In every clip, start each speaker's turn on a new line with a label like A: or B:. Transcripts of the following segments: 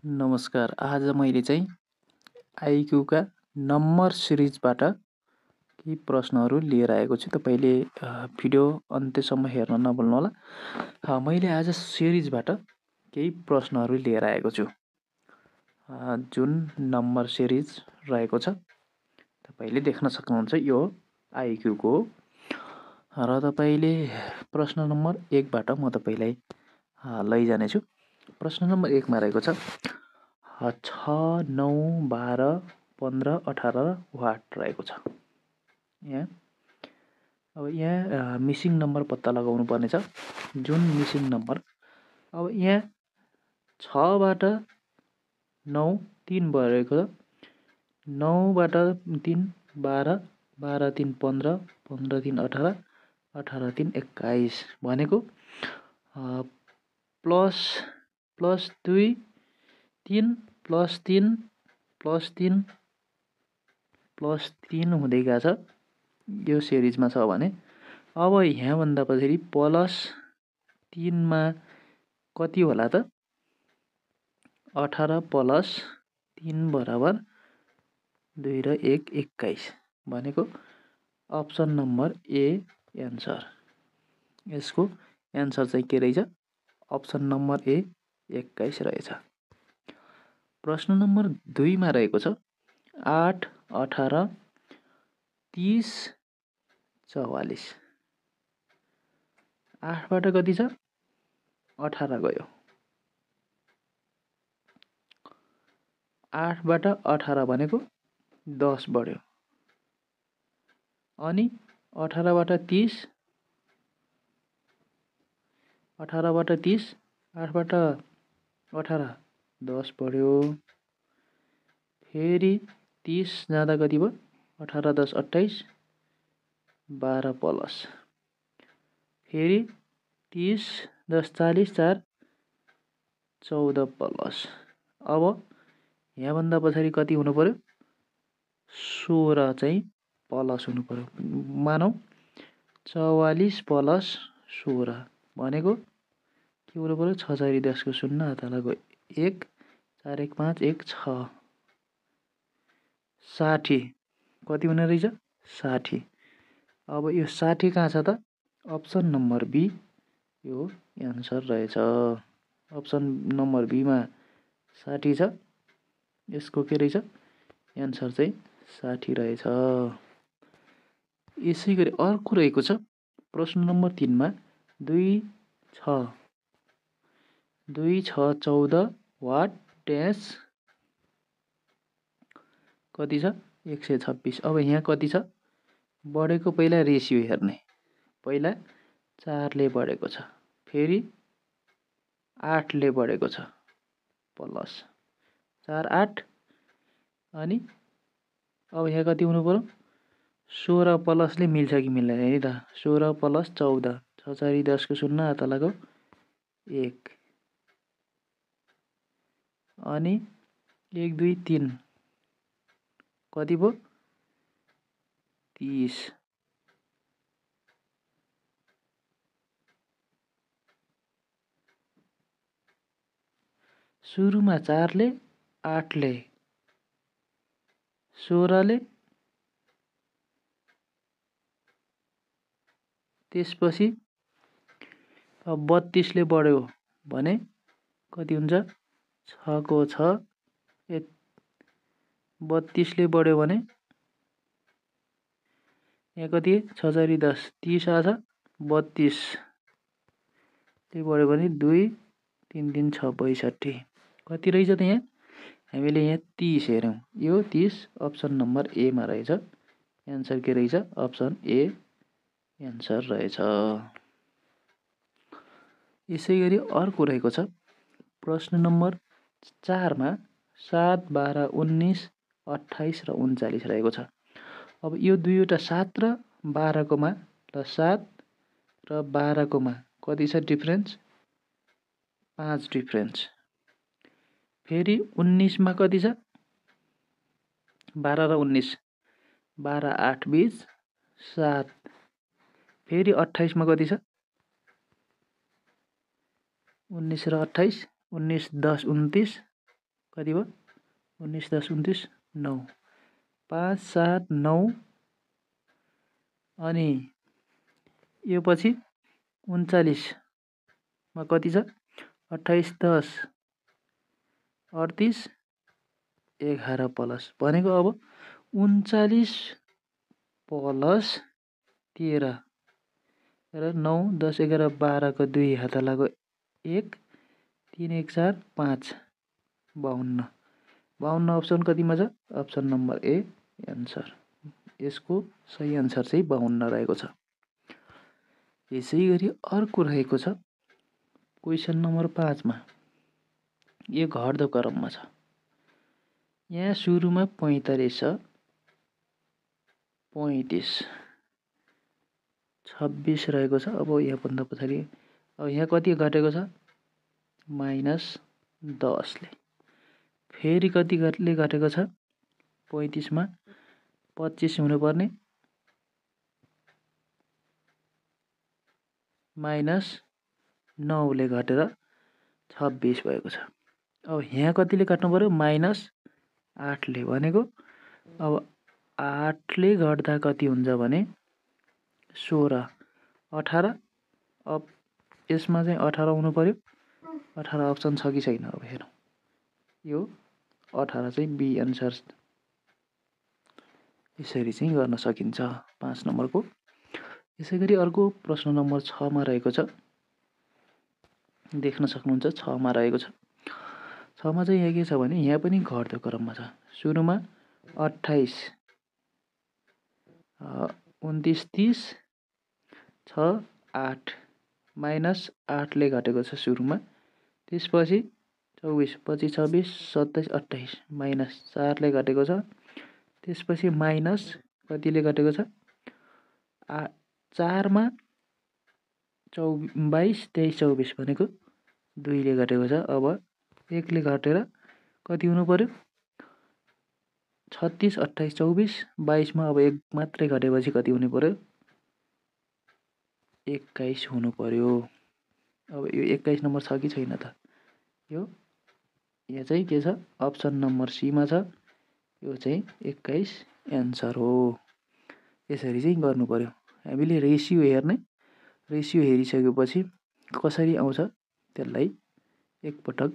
A: नमस्कार। आज मैले चाहिँ आइक्यूका नम्बर सिरिजबाट केही प्रश्नहरू लिएर आएको छु। तपाईँले भिडियो अन्त्यसम्म हेर्न नभुल्नुहोला। मैले आज सिरिजबाट केही प्रश्नहरू लिएर आएको छु, जुन नम्बर सिरिज रहेको छ। तपाईँले देख्न सक्नुहुन्छ यो आइक्यूको हो र तपाईँले प्रश्न नम्बर 1बाट म तपाईँलाई लैजानेछु। प्रश्न नम्बर 1मा रहेको छ 6, 9, 12, 15, 18 वाट रहेको छ। यहाँ मिसिङ नम्बर पत्ता लगाउनु पर्नेछ। जुन मिसिङ नम्बर, अब यहाँ 6बाट 9 3 भएको छ, 9बाट 3 12, 12 3 15, 15 3 18, 18 3 21 भनेको प्लस 2 3 प्लस 3 प्लस 3 प्लस 3 हुँदै गएको छ। यो सिरिजमा छ भने अब यहाँभन्दा पछाडि प्लस 3मा कति होला त? 18 प्लस 3 बराबर 2 र 1 21 भनेको अप्सन नम्बर ए एन्सर। यसको एन्सर चाहिँ के रहेछ? अप्सन नम्बर ए 21 रहेछ। प्रश्न नम्बर 2मा रहेको छ 8, 18, 30, 44। 8बाट कति छ? 18 गयो। 8बाट 18 भनेको 10 बढ्यो। अनि 18बाट 30, 18बाट 30, 8बाट 18 10 बढ्यो। फेरि 30 जाँदा कति भयो? 18 10 28, 12 प्लस। फेरि 30 10 40, 4 14 प्लस। अब यहाँभन्दा पछाडि कति हुनु पर्यो? 16 चाहिँ प्लस हुनु पर्यो। मानौ 44 प्लस 16 भनेको के हुनु पर्यो? 6 4 10 को 0 हातलाको 1, 4 1 5 1 6, 60 कति हुने रहेछ? 60। अब यो 60 कहाँ छ त? अप्सन नम्बर बी यो एन्सर रहेछ। अप्सन नम्बर बीमा 60 छ। यसको के रहेछ? एन्सर चाहिँ 60 रहेछ। यसै गरी अर्को रहेको छ प्रश्न नम्बर 3मा 2 6 14 वाट ड्यास कति छ? 126। अब यहाँ कति छ? बढेको पहिला रेसियो हेर्ने। पहिला 4ले बढेको छ, फेरि 8ले बढेको छ, प्लस 4 8, अनि अब यहाँ कति हुनु पर्यो? 16 प्लसले मिल्छ कि मिल्दैन नि त? 16 प्लस 14, 6 4 10 को 0 हातलाको 1, अनि 1 2 3 कति भयो? 30। सुरुमा 4ले, 8ले, 16ले, त्यसपछि अब 32ले बढ्यो भने कति हुन्छ? 6 को 6, 32ले बढ्यो भने यहाँ कति? 6 4 10 30 आछ। 32 ले बढ्यो भने 2 3 3 6 62 कति रहेछ त? यहाँ हामीले यहाँ 30 हेर्यौँ। यो 30 अप्सन नम्बर ए मा रहेछ। एन्सर के रहेछ? अप्सन ए एन्सर रहेछ। यसै गरी अर्को रहेको छ प्रश्न नम्बर 4मा 7 12 19 28 र 39 रहेको छ। अब यो दुईवटा 7 र 12 कोमा र 7 र 12 कोमा कति छ डिफरेन्स? 5 डिफरेन्स। फेरि 19 मा कति छ? 12 र 19, 12 8 20 7। फेरि 28 मा कति छ? 19 र 28, 19 10 29, कति भयो 19 10 29 9 5 7 9 अनि यो पछि 39 मा कति छ 28 10 38 11 प्लस भनेको अब 39 प्लस 13 र 9 10 11 12 को 2 हात लागो 1 3 1 4 5 52 अप्सन कतिमा छ अप्सन नम्बर ए एन्सर यसको सही आन्सर चाहिँ 52 रहेको छ। यसै गरी अर्को रहेको छ क्वेशन नम्बर 5 मा यो घट्दो क्रममा छ। यहाँ सुरुमा 45 छ 35 26 रहेको छ। अब यहाँ भन्दा पछाडि अब यहाँ कति घटेको छ -10 ले फेरि कति ले घटेको छ 35 मा 25 हुनुपर्ने -9 ले घटेर 26 भएको छ। अब यहाँ कतिले काट्नु पर्यो -8 ले भनेको अब 8 ले घट्दा कति हुन्छ भने 16 18 अब यसमा चाहिँ 18 हुनु पर्यो 18 अप्सन छ कि छैन अब हेरौँ यो 18 चाहिँ बी एन्सर यसरी चाहिँ गर्न सकिन्छ 5 नम्बरको। यसैगरी अर्को प्रश्न नम्बर 6 मा रहेको छ देख्न सक्नुहुन्छ 6 मा रहेको छ। 6 मा चाहिँ यहाँ के छ भने यहाँ पनि घट्दो क्रममा छ। सुरुमा 28 29 30 6 8 -8 ले घटेको छ सुरुमा। त्यसपछि 24 25 26 27 28 -4 ले घटेको छ। त्यसपछि माइनस कतिले घटेको छ 4 मा 22 23 24 भनेको 2 ले घटेको छ। अब 1 ले घटेर कति हुनु पर्यो 36 28 24 22 मा अब 1 मात्रै घटेपछि कति हुनु पर्यो 21 हुनु पर्यो। अब यो 21 नम्बर छ कि छैन त यो यहाँ चाहिँ के छ अप्सन नम्बर सी मा छ यो चाहिँ 21 एन्सर हो। यसरी चाहिँ गर्नु पर्यो। हामीले रेसियो हेर्ने रेसियो हेरिसकेपछि कसरी आउँछ त्यसलाई एकपटक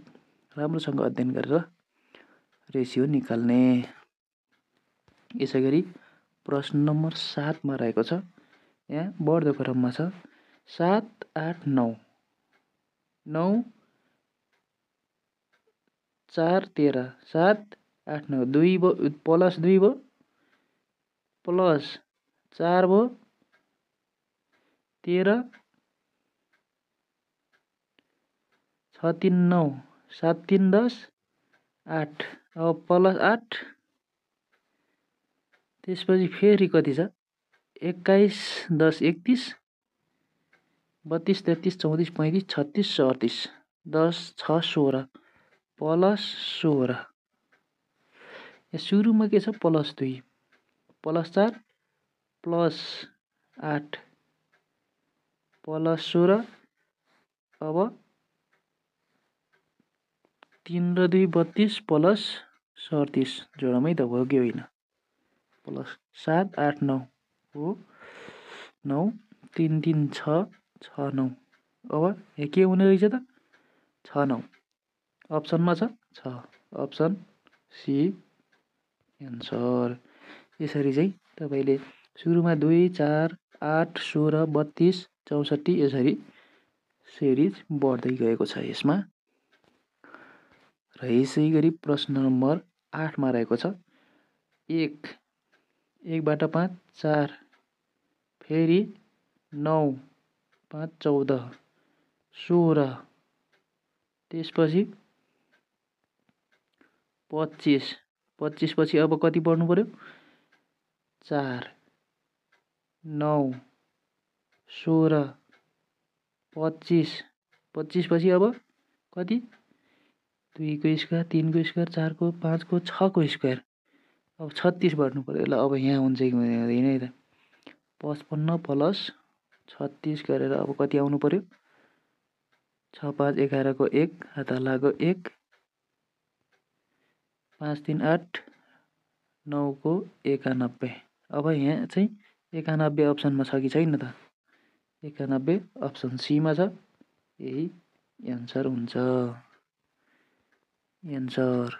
A: राम्रोसँग अध्ययन गरेर रेसियो निकाल्ने। यसैगरी प्रश्न नम्बर 7 मा रहेको छ। यहाँ बढ्दो क्रममा छ 7 8 9 9 4 13 7 8 9 2 प्लस 2 भयो प्लस 4 भयो 13 6 3 9 7 3 10 8 अब प्लस 8 त्यसपछि फेरि कति छ 21 10 31 32 33 34 35 36 37 10 6 16 प्लस 16 यहाँ सुरुमा के छ प्लस 2 प्लस 4 प्लस 8 प्लस 16 अब 3 र 2 32 प्लस 37 जोडमै त भयो कि होइन प्लस 7 8 9 हो 9 3 3 6 6 9 अब यहाँ के हुने रहेछ त 6 9 अप्सनमा छ अप्सन सी एन्सर। यसरी चाहिँ तपाईले सुरुमा 2 4 8 16 32 64 यसरी सिरिज बढ्दै गएको छ यसमा। र यसै गरी प्रश्न नम्बर 8 मा रहेको छ 1 बाट 5 4 फेरि 9 5 14 16 त्यसपछि 25 25 पछि अब कति बढ्नु पर्यो 4 9 16 25 25 पछि अब कति 2 को स्क्वायर 3 को स्क्वायर 4 को 5 को 6 को स्क्वायर अब 36 बढ्नु पर्यो। ल अब यहाँ हुन्छ कि हुँदैन है त 55 प्लस 36 गरेर अब कति आउनु पर्यो 6 5 11 को 1 हात लागो 1 5 3 8 9 को 91। अब यहाँ चाहिँ 91 अप्सनमा छ कि छैन त? 91 अप्सन सीमा छ। यही एन्सर हुन्छ। एन्सर।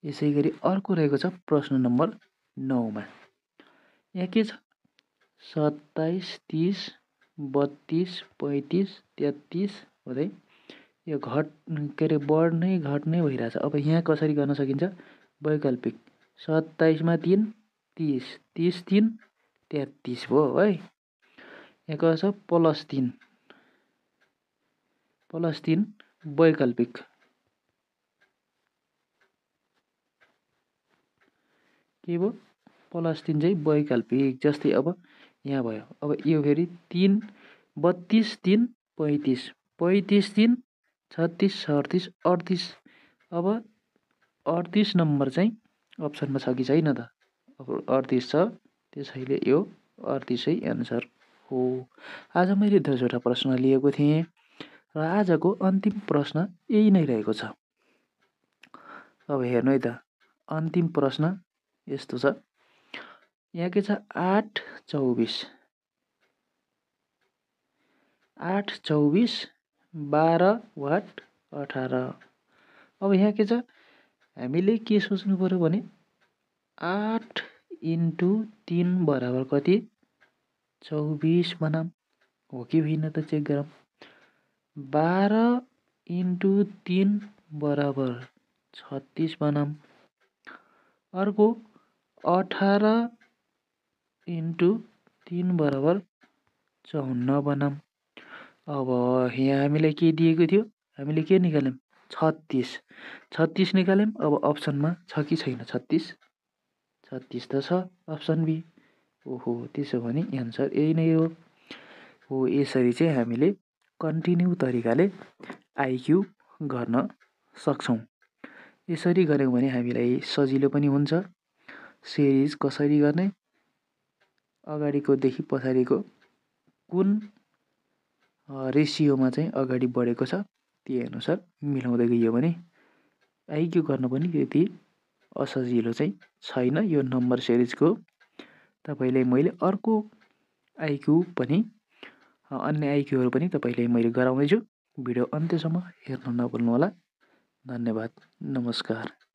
A: यसै गरी अर्को रहेको छ प्रश्न नम्बर 9 मा। यहाँ के छ? 27 30 32 35 33 हुँदै यो के अरे बढ्नै घट्नै भइरहेछ। अब यहाँ कसरी गर्न सकिन्छ? वैकल्पिक। 27 मा 3 30 30 3 33 भयो है। यहाँ कसो छ? +3 +3 वैकल्पिक। के भयो? +3 चाहिँ वैकल्पिक। जस्तै अब यहाँ भयो। अब यो फेरि 3 32 3 35 35 3 36 37 38। अब 38 नम्बर चाहिँ अप्सनमा छ कि छैन त? अब 38 छ, त्यसैले यो 38 एन्सर हो। आज मैले 10वटा प्रश्न लिएको थिएँ र आजको अन्तिम प्रश्न यही नै रहेको छ। अब हेर्नु है त, अन्तिम प्रश्न यस्तो छ। यहाँ के छ? 8 24 8 24 12 वाट 18। अब यहाँ के छ? हामीले के सोच्नु पर्यो भने 8 × 3 बराबर कति? 24 बनाम। हो कि होइन त चेक गरौँ। 12 × 3 बराबर 36 बनाम। अर्को 18 × 3 बराबर 54 बनाम। अब यहाँ हामीलाई के दिएको थियो? हामीले के निकाल्यौँ? 36 36 निकाल्यौँ। अब अप्सनमा छ कि छैन 36? 36 त छ अप्सन बी। ओहो, त्यसो भने एन्सर यही नै हो। यसरी चाहिँ हामीले कन्टिन्यू तरिकाले आइक्यू गर्न सक्छौँ। यसरी गऱ्यौँ भने हामीलाई सजिलो पनि हुन्छ। सिरिज कसरी गर्ने, अगाडिकोदेखि पछाडिको कुन रेसियोमा चाहिँ अगाडि बढेको छ, त्यही अनुसार मिलाउँदै गइयो भने आइक्यू गर्न पनि त्यति असजिलो चाहिँ छैन। यो नम्बर सिरिजको तपाईँलाई मैले अर्को आइक्यू पनि अन्य आइक्यूहरू पनि तपाईँलाई मैले गराउँदैछु। भिडियो अन्त्यसम्म हेर्न नभुल्नुहोला। धन्यवाद। नमस्कार।